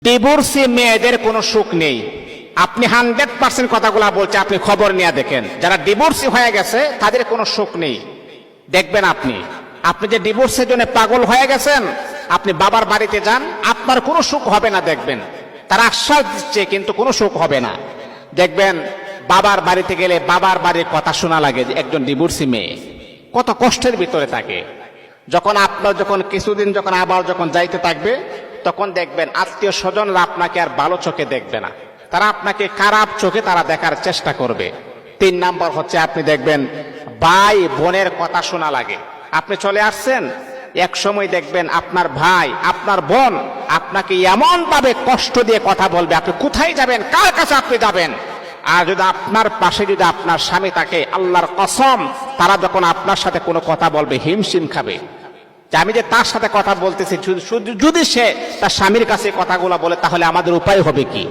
Divorcee মেয়েদের কোনো সুখ নেই। আপনি 100% কথাগুলা বলছে, আপনি খবর নিয়ে দেখেন, যারা ডিভোর্সি হয়ে গেছে তাদের কোনো সুখ নেই। দেখবেন আপনি যে ডিভোর্সের জন্য পাগল হয়ে গেছেন, আপনি বাবার বাড়িতে যান, আপনার কোনো সুখ হবে না। দেখবেন তারা আশ্বাস দিচ্ছে কিন্তু কোনো সুখ হবে না। দেখবেন বাবার বাড়িতে গেলে বাবার বাড়ির কথা শোনা লাগে যে একজন ডিভোর্সি মেয়ে কত কষ্টের ভিতরে থাকে। যখন কিছুদিন আবার যাইতে থাকবে, তখন দেখবেন আত্মীয় স্বজনরা আপনাকে আর ভালো চোখে দেখবে না, তারা আপনাকে খারাপ চোখে তারা দেখার চেষ্টা করবে। 3 নাম্বার হচ্ছে আপনি দেখবেন ভাই বোনের কথা শোনা লাগে। আপনি চলে আসছেন, এক সময় দেখবেন আপনার ভাই আপনার বোন আপনাকে এমন ভাবে কষ্ট দিয়ে কথা বলবে, আপনি কোথায় যাবেন, কার কাছে আপনি যাবেন। আর যদি আপনার পাশে যদি আপনার স্বামী থাকে, আল্লাহর কসম তারা যখন আপনার সাথে কোনো কথা বলবে হিমশিম খাবে যে আমি যে তার সাথে কথা বলতেছি, যদি সে তার স্বামীর কাছে কথাগুলো বলে তাহলে আমাদের উপায় হবে কি।